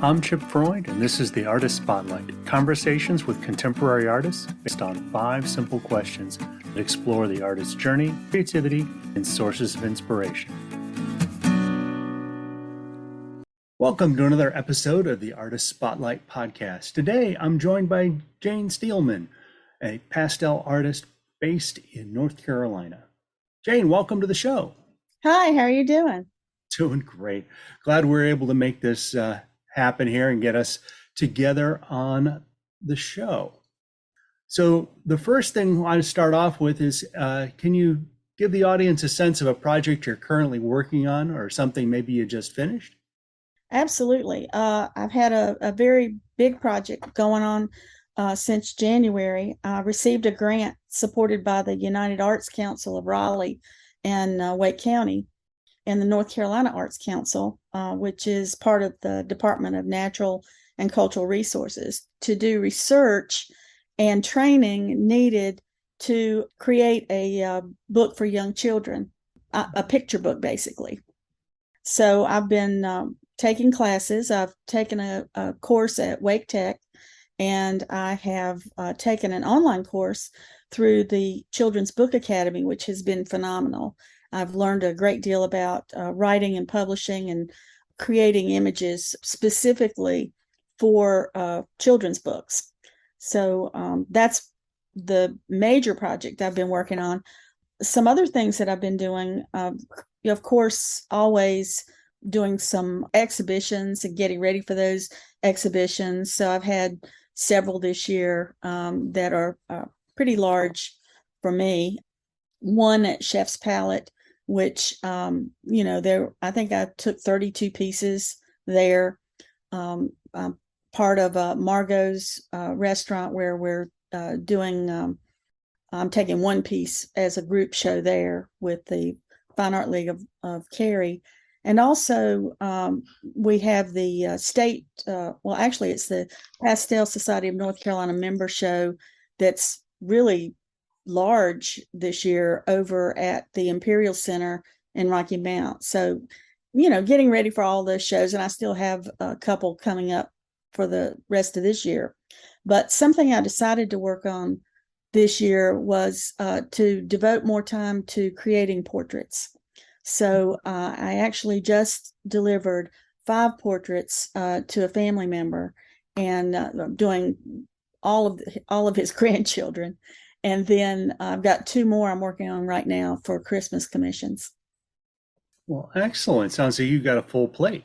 I'm Chip Freud, and this is the Artist Spotlight, conversations with contemporary artists based on 5 simple questions that explore the artist's journey, creativity, and sources of inspiration. Welcome to another episode of the Artist Spotlight podcast. Today, I'm joined by Jane Steelman, a pastel artist based in North Carolina. Jane, welcome to the show. Hi, how are you doing? Doing great. Glad we're able to make this happen here and get us together on the show. So the first thing I want to start off with is, can you give the audience a sense of a project you're currently working on or something maybe you just finished? Absolutely. I've had a very big project going on since January. I received a grant supported by the United Arts Council of Raleigh and Wake County and the North Carolina Arts Council, which is part of the Department of Natural and Cultural Resources, to do research and training needed to create a book for young children, a picture book, basically. So I've been taking classes. I've taken a course at Wake Tech, and I have taken an online course through the Children's Book Academy, which has been phenomenal. I've learned a great deal about writing and publishing and creating images specifically for children's books. So that's the major project I've been working on. Some other things that I've been doing, of course, always doing some exhibitions and getting ready for those exhibitions. So I've had several this year that are pretty large for me. One at Chef's Palette, which, I think I took 32 pieces there. Part of Margot's restaurant where we're doing, I'm taking one piece as a group show there with the Fine Art League of Cary. And also we have the state, actually it's the Pastel Society of North Carolina member show that's really large this year over at the Imperial Center in Rocky Mount. So, getting ready for all those shows, and I still have a couple coming up for the rest of this year. But something I decided to work on this year was to devote more time to creating portraits. So I actually just delivered 5 portraits to a family member, and doing all of his grandchildren. And then I've got 2 more I'm working on right now for Christmas commissions. Well, excellent. Sounds like you've got a full plate.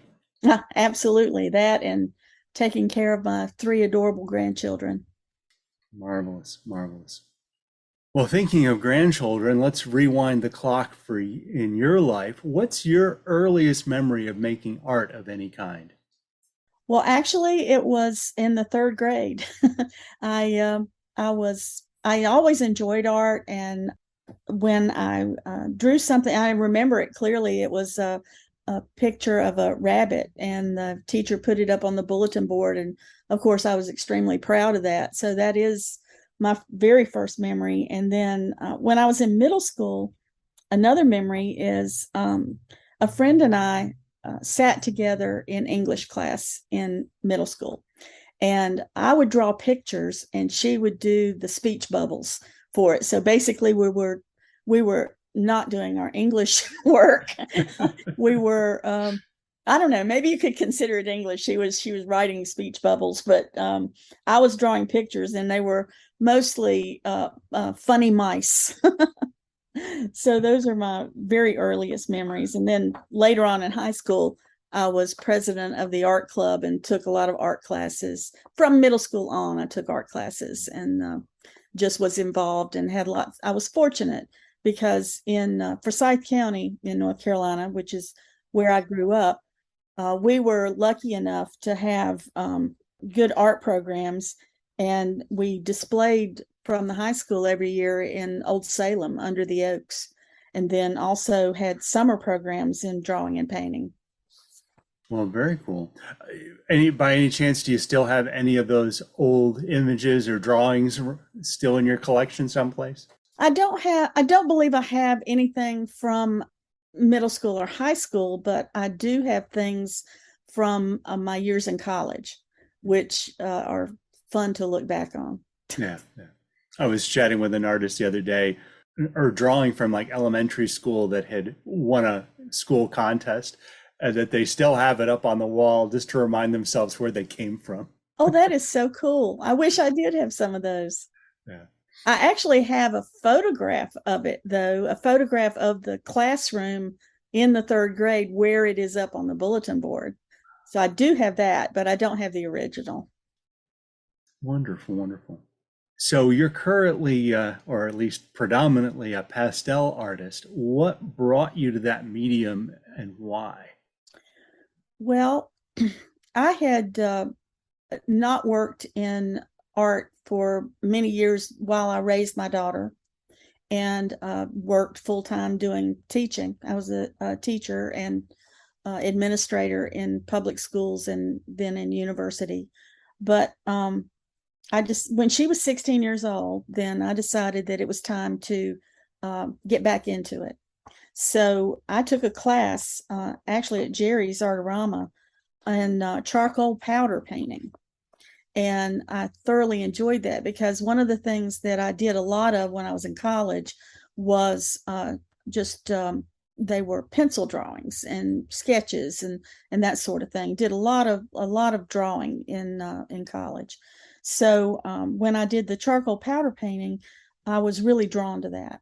Absolutely. That and taking care of my 3 adorable grandchildren. Marvelous, marvelous. Well, thinking of grandchildren, let's rewind the clock for in your life. What's your earliest memory of making art of any kind? Well, actually, it was in the 3rd grade. I always enjoyed art, and when I drew something, I remember it clearly. It was a picture of a rabbit, and the teacher put it up on the bulletin board, and of course, I was extremely proud of that. So that is my very first memory. And then when I was in middle school, another memory is a friend and I sat together in English class in middle school. And I would draw pictures and she would do the speech bubbles for it. So basically we were not doing our English work. We were, I don't know, maybe you could consider it English. She was writing speech bubbles, but I was drawing pictures, and they were mostly funny mice. So those are my very earliest memories. And then later on in high school, I was president of the art club and took a lot of art classes. From middle school on, I took art classes and just was involved and had lots. I was fortunate because in Forsyth County in North Carolina, which is where I grew up, we were lucky enough to have good art programs, and we displayed from the high school every year in Old Salem under the oaks, and then also had summer programs in drawing and painting. Well, very cool. By any chance, do you still have any of those old images or drawings still in your collection someplace? I don't believe I have anything from middle school or high school, but I do have things from my years in college, which are fun to look back on. Yeah, yeah. I was chatting with an artist the other day, or drawing from like elementary school that had won a school contest, and that they still have it up on the wall just to remind themselves where they came from. Oh, that is so cool. I wish I did have some of those. Yeah. I actually have a photograph of it, though, a photograph of the classroom in the third grade where it is up on the bulletin board. So I do have that, but I don't have the original. Wonderful, wonderful. So you're currently, or at least predominantly, a pastel artist. What brought you to that medium and why? Well, I had not worked in art for many years while I raised my daughter, and worked full time doing teaching. I was a teacher and administrator in public schools and then in university. But I just, when she was 16 years old, then I decided that it was time to get back into it. So I took a class actually at Jerry's Artorama in charcoal powder painting. And I thoroughly enjoyed that because one of the things that I did a lot of when I was in college was just they were pencil drawings and sketches and that sort of thing. Did a lot of drawing in college. So when I did the charcoal powder painting, I was really drawn to that.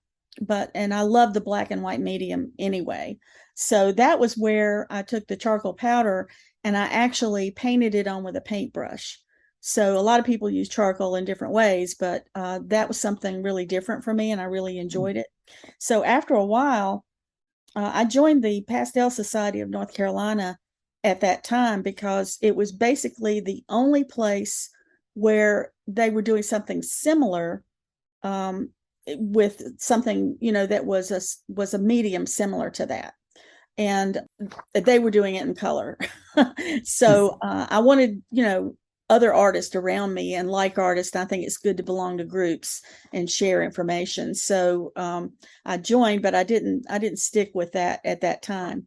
And I love the black and white medium anyway. So that was where I took the charcoal powder and I actually painted it on with a paintbrush. So a lot of people use charcoal in different ways, but that was something really different for me, and I really enjoyed it. So after a while, I joined the Pastel Society of North Carolina at that time because it was basically the only place where they were doing something similar with something, that was a medium similar to that. And they were doing it in color. So I wanted, other artists around me and like artists. I think it's good to belong to groups and share information. So I joined, but I didn't stick with that at that time.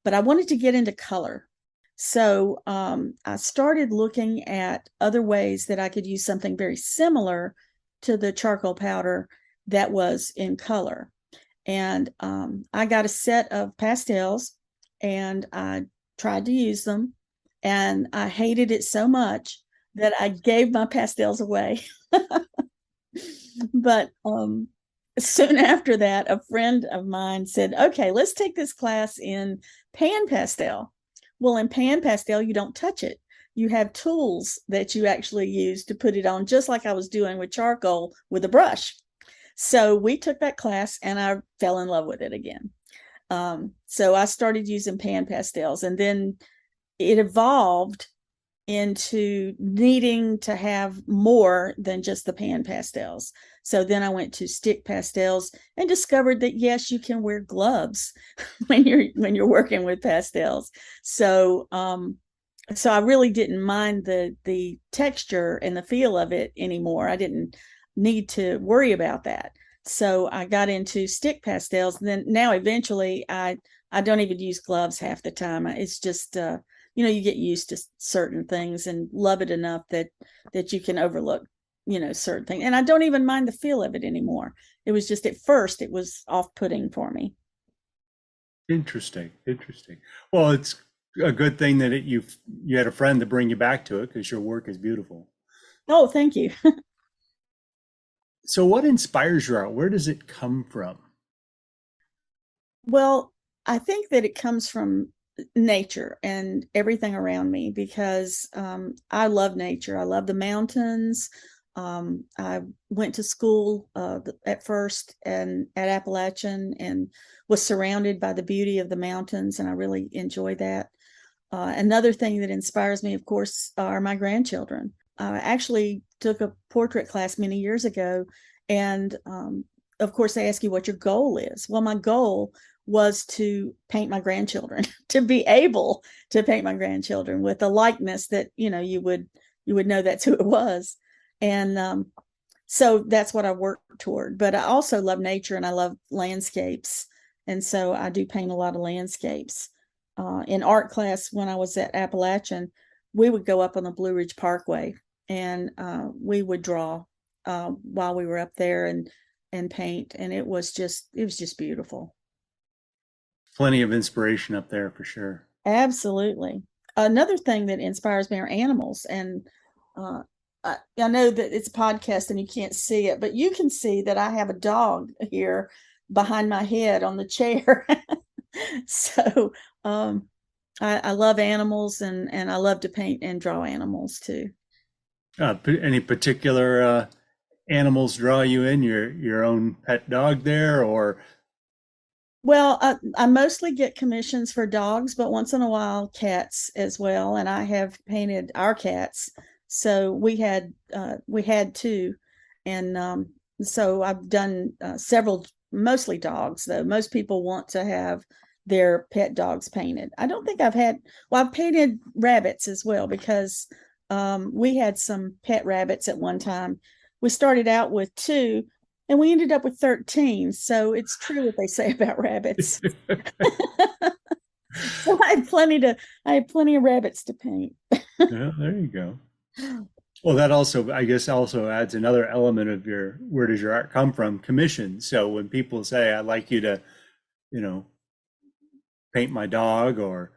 But I wanted to get into color. So I started looking at other ways that I could use something very similar to the charcoal powder that was in color. And I got a set of pastels and I tried to use them. And I hated it so much that I gave my pastels away. But soon after that, a friend of mine said, okay, let's take this class in pan pastel. Well, in pan pastel, you don't touch it. You have tools that you actually use to put it on, just like I was doing with charcoal with a brush. So we took that class and I fell in love with it again. So I started using pan pastels, and then it evolved into needing to have more than just the pan pastels. So then I went to stick pastels and discovered that yes, you can wear gloves when you're working with pastels. So so I really didn't mind the texture and the feel of it anymore. I didn't need to worry about that. So I got into stick pastels. And then now eventually I don't even use gloves half the time. It's just you get used to certain things and love it enough that you can overlook, certain things. And I don't even mind the feel of it anymore. It was just at first it was off-putting for me. Interesting, interesting. Well, it's a good thing that you had a friend to bring you back to it because your work is beautiful. Oh, thank you. So what inspires your art? Where does it come from? Well, I think that it comes from nature and everything around me because I love nature. I love the mountains. I went to school at first and at Appalachian and was surrounded by the beauty of the mountains, and I really enjoy that. Another thing that inspires me, of course, are my grandchildren. I actually took a portrait class many years ago, and of course, they ask you what your goal is. Well, my goal was to paint my grandchildren, to be able to paint my grandchildren with a likeness that you would know that's who it was, and so that's what I work toward. But I also love nature and I love landscapes, and so I do paint a lot of landscapes. in art class when I was at Appalachian, we would go up on the Blue Ridge Parkway and we would draw while we were up there and paint, and it was just beautiful. Plenty of inspiration up there for sure. Absolutely. Another thing that inspires me are animals, and I know that it's a podcast and you can't see it, but you can see that I have a dog here behind my head on the chair. So I love animals, and I love to paint and draw animals too. Any particular animals draw you in? Your own pet dog there, or? Well, I mostly get commissions for dogs, but once in a while cats as well. And I have painted our cats, so we had two, and so I've done several, mostly dogs though. Most people want to have their pet dogs painted. I don't think I've painted rabbits as well, because we had some pet rabbits at one time. We started out with two, and we ended up with 13. So it's true what they say about rabbits. So I had plenty of rabbits to paint. Yeah, there you go. Well, that also, I guess, also adds another element of where does your art come from? Commission. So when people say, I'd like you to, paint my dog or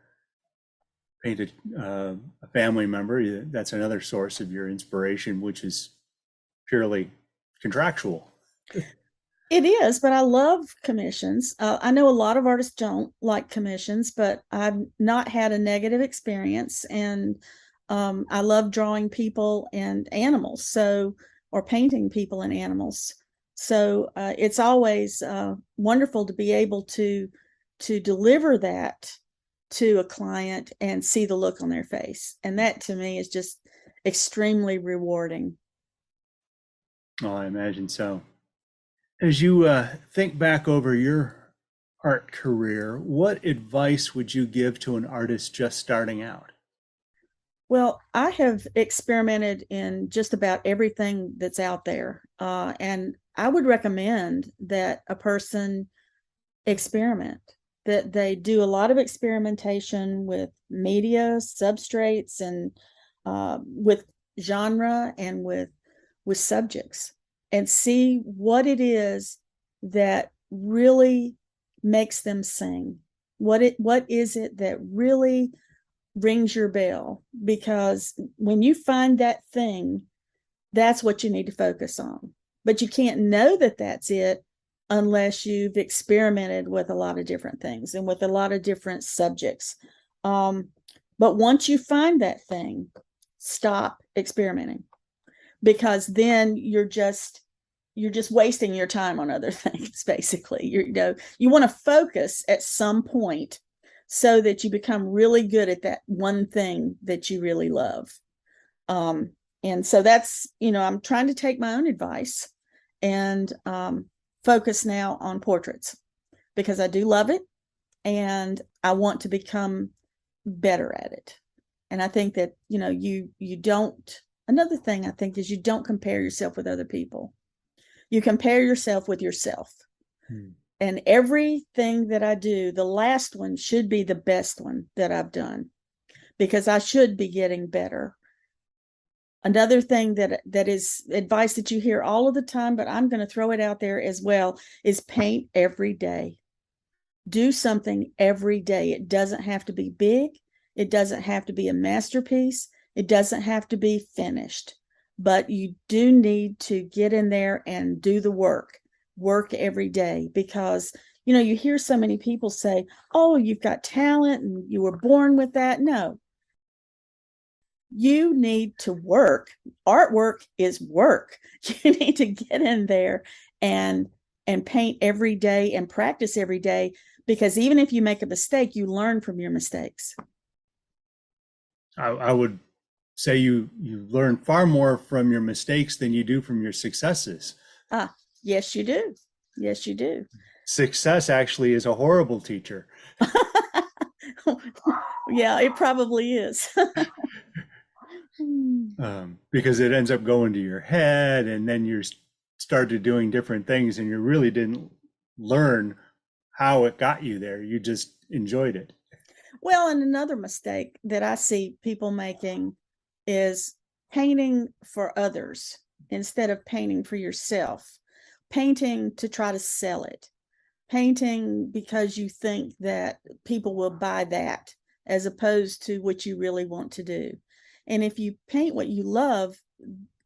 paint a family member, that's another source of your inspiration, which is purely contractual. It is, but I love commissions. I know a lot of artists don't like commissions, but I've not had a negative experience, and I love drawing people and animals, or painting people and animals. So it's always wonderful to be able to deliver that to a client and see the look on their face, and that to me is just extremely rewarding. Oh, I imagine so. As you think back over your art career, what advice would you give to an artist just starting out? Well, I have experimented in just about everything that's out there. And I would recommend that a person experiment, that they do a lot of experimentation with media, substrates, and with genre, and with subjects, and see what it is that really makes them sing. What is it that really rings your bell? Because when you find that thing, that's what you need to focus on. But you can't know that that's it unless you've experimented with a lot of different things and with a lot of different subjects. But once you find that thing, stop experimenting, because then you're just wasting your time on other things. Basically, you want to focus at some point so that you become really good at that one thing that you really love. And so that's, I'm trying to take my own advice and focus now on portraits, because I do love it and I want to become better at it. And I think that, you don't, another thing I think is you don't compare yourself with other people. You compare yourself with yourself. And everything that I do, the last one should be the best one that I've done, because I should be getting better. Another thing that is advice that you hear all of the time, but I'm going to throw it out there as well, is paint every day. Do something every day. It doesn't have to be big. It doesn't have to be a masterpiece. It doesn't have to be finished, but you do need to get in there and do the work every day, because, you hear so many people say, oh, you've got talent and you were born with that. No, you need to work. Artwork is work. You need to get in there and paint every day and practice every day, because even if you make a mistake, you learn from your mistakes. I would say you learn far more from your mistakes than you do from your successes. Yes, you do. Yes, you do. Success actually is a horrible teacher. Yeah, it probably is. Because it ends up going to your head, and then you started doing different things, and you really didn't learn how it got you there. You just enjoyed it. Well, and another mistake that I see people making is painting for others instead of painting for yourself, painting to try to sell it, painting because you think that people will buy that as opposed to what you really want to do. And if you paint what you love,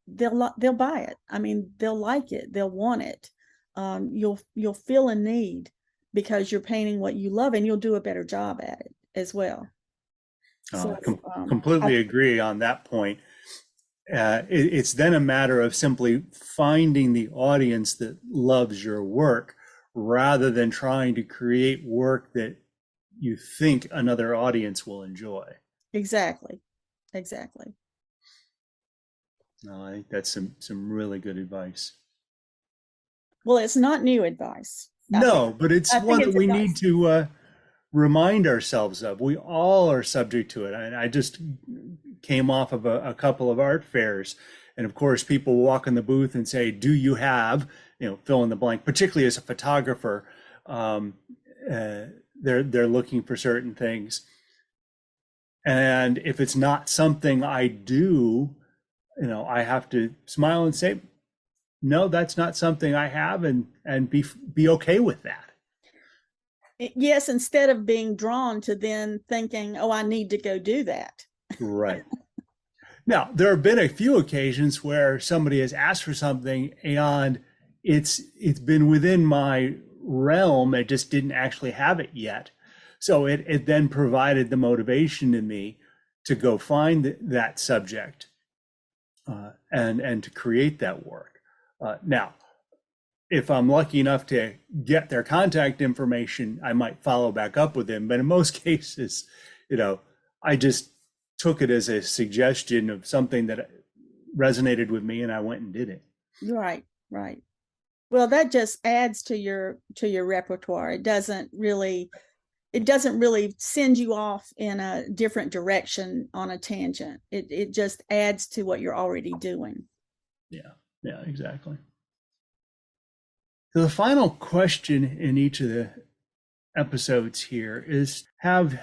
they'll buy it. I mean, they'll like it, they'll want it. You'll feel a need because you're painting what you love, and you'll do a better job at it as well. So Completely agree on that point. It's then a matter of simply finding the audience that loves your work rather than trying to create work that you think another audience will enjoy. Exactly. No, I think that's some really good advice. Well, it's not new advice. No, but it's one that we need to remind ourselves of. We all are subject to it. I just came off of a couple of art fairs, and of course people walk in the booth and say, do you have, fill in the blank, particularly as a photographer. They're looking for certain things, and if it's not something I do, I have to smile and say, no, that's not something I have, and be okay with that. Yes, instead of being drawn to then thinking, oh, I need to go do that. Right. Now, there have been a few occasions where somebody has asked for something and it's been within my realm. I just didn't actually have it yet. So it then provided the motivation in me to go find that subject and to create that work. Now, if I'm lucky enough to get their contact information, I might follow back up with them. But in most cases, I just took it as a suggestion of something that resonated with me, and I went and did it. Right. Well, that just adds to your repertoire. It doesn't really send you off in a different direction on a tangent. It just adds to what you're already doing. Yeah, exactly. So the final question in each of the episodes here is, have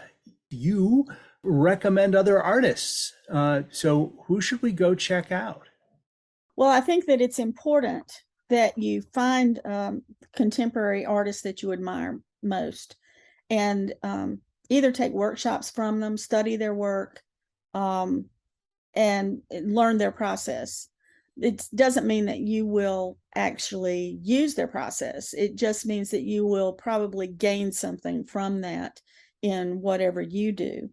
you recommend other artists? So who should we go check out? Well, I think that it's important that you find contemporary artists that you admire most, and either take workshops from them, study their work, and learn their process. It doesn't mean that you will actually use their process. It just means that you will probably gain something from that in whatever you do.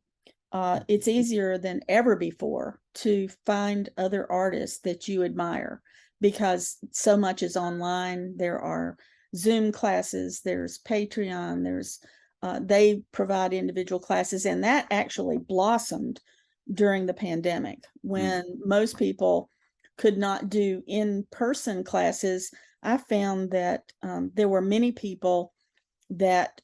It's easier than ever before to find other artists that you admire because so much is online. There are Zoom classes, there's Patreon, they provide individual classes, and that actually blossomed during the pandemic when most people could not do in-person classes. I found that there were many people that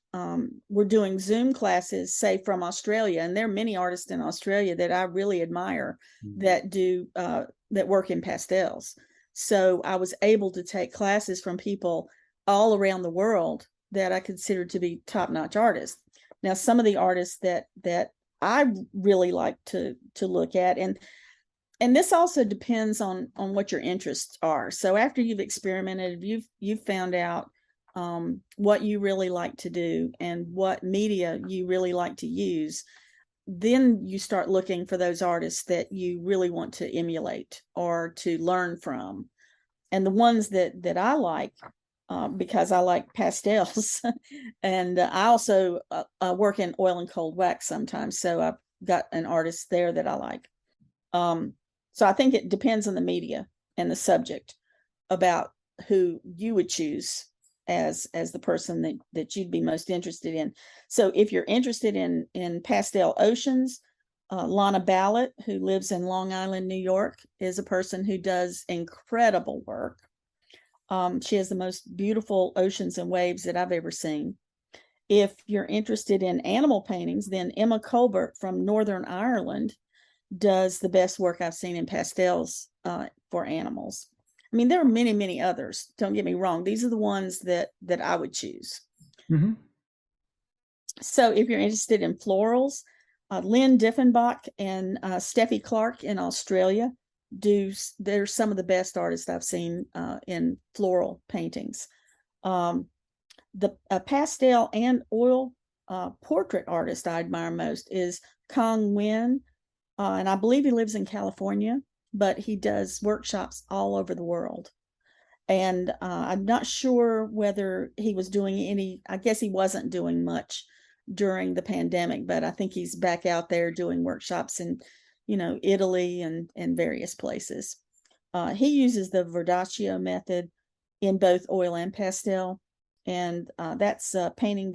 were doing Zoom classes, say from Australia, and there are many artists in Australia that I really admire that do that work in pastels. So I was able to take classes from people all around the world that I consider to be top-notch artists. Now, some of the artists that I really like to look at, and this also depends on what your interests are. So after you've experimented, you've found out what you really like to do and what media you really like to use, then you start looking for those artists that you really want to emulate or to learn from. And the ones that I like, because I like pastels, and I also work in oil and cold wax sometimes, so I've got an artist there that I like. So I think it depends on the media and the subject about who you would choose as the person that you'd be most interested in. So if you're interested in pastel oceans, Lana Ballett, who lives in Long Island, New York, is a person who does incredible work. She has the most beautiful oceans and waves that I've ever seen. If you're interested in animal paintings, then Emma Colbert from Northern Ireland does the best work I've seen in pastels for animals. I mean, there are many, many others. Don't get me wrong. These are the ones that I would choose. So if you're interested in florals, Lynn Diffenbach and Steffi Clark in Australia they're some of the best artists I've seen in floral paintings. The pastel and oil portrait artist I admire most is Kong Nguyen, and I believe he lives in California, but he does workshops all over the world. And I'm not sure whether he was doing any, I guess he wasn't doing much during the pandemic, but I think he's back out there doing workshops in, Italy and various places. He uses the Verdaccio method in both oil and pastel. And that's painting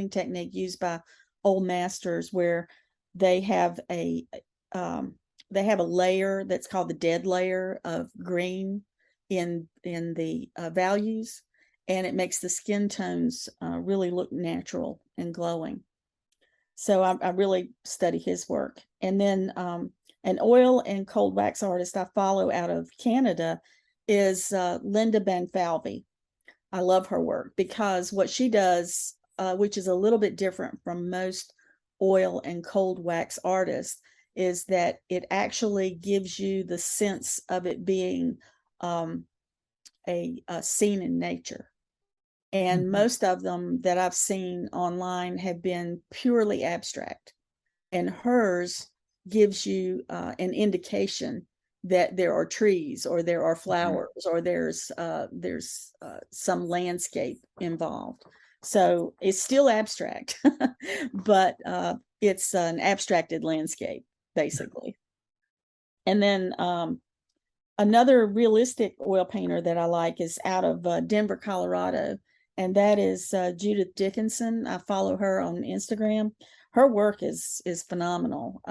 technique used by old masters, where they have a layer that's called the dead layer of green in the values, and it makes the skin tones really look natural and glowing. So I really study his work. And then an oil and cold wax artist I follow out of Canada is Linda Banfalvi. I love her work because what she does, which is a little bit different from most oil and cold wax artists, is that it actually gives you the sense of it being a scene in nature. And most of them that I've seen online have been purely abstract. And hers gives you an indication that there are trees or there are flowers or there's some landscape involved. So it's still abstract, but it's an abstracted landscape, basically. And then another realistic oil painter that I like is out of Denver, Colorado, and that is Judith Dickinson. I follow her on Instagram. Her work is phenomenal.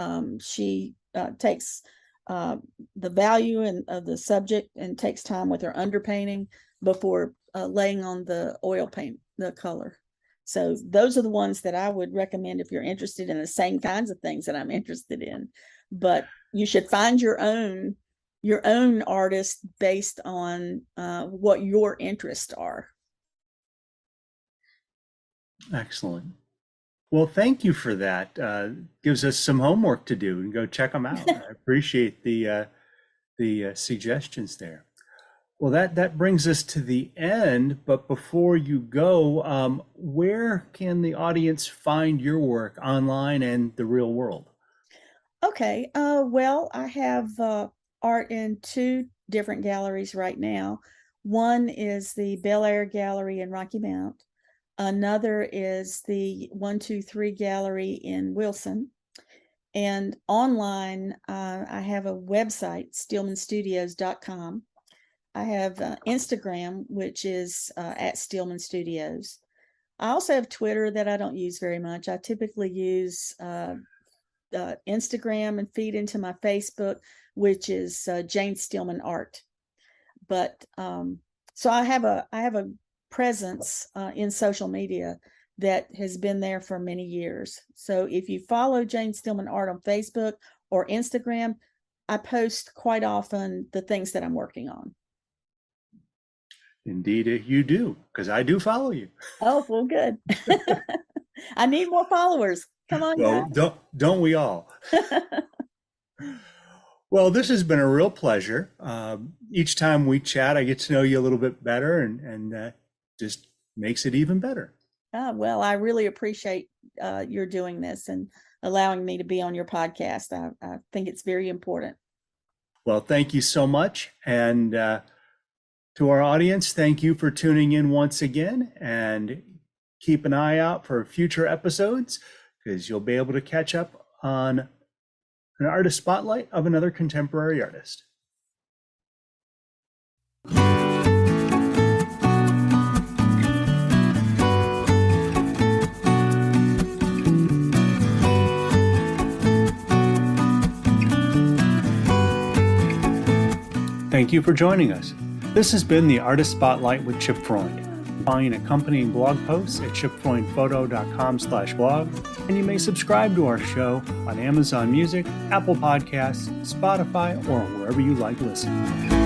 She takes the value of the subject and takes time with her underpainting before laying on the oil paint, the color. So those are the ones that I would recommend if you're interested in the same kinds of things that I'm interested in. But you should find your own artist based on what your interests are. Excellent. Well, thank you for that. Gives us some homework to do and go check them out. I appreciate the suggestions there. Well, that brings us to the end. But before you go, where can the audience find your work online and the real world? Okay. Well, I have art in two different galleries right now. One is the Bel Air Gallery in Rocky Mount. Another is the 123 Gallery in Wilson. And online, I have a website, steelmanstudios.com. I have Instagram, which is at Steelman Studios. I also have Twitter that I don't use very much. I typically use Instagram and feed into my Facebook, which is Jane Steelman Art. But so I have a presence in social media that has been there for many years. So if you follow Jane Steelman Art on Facebook or Instagram, I post quite often the things that I'm working on. Indeed, you do, because I do follow you. Oh, well, good. I need more followers. Come on, well, guys. Don't we all? Well, this has been a real pleasure. Each time we chat, I get to know you a little bit better, and just makes it even better. Well, I really appreciate your doing this and allowing me to be on your podcast. I think it's very important. Well, thank you so much. And to our audience, thank you for tuning in once again, and keep an eye out for future episodes, because you'll be able to catch up on an artist spotlight of another contemporary artist. Thank you for joining us. This has been the Artist Spotlight with Chip Freund. Find accompanying blog posts at chipfreundphoto.com/blog, and you may subscribe to our show on Amazon Music, Apple Podcasts, Spotify, or wherever you like listening.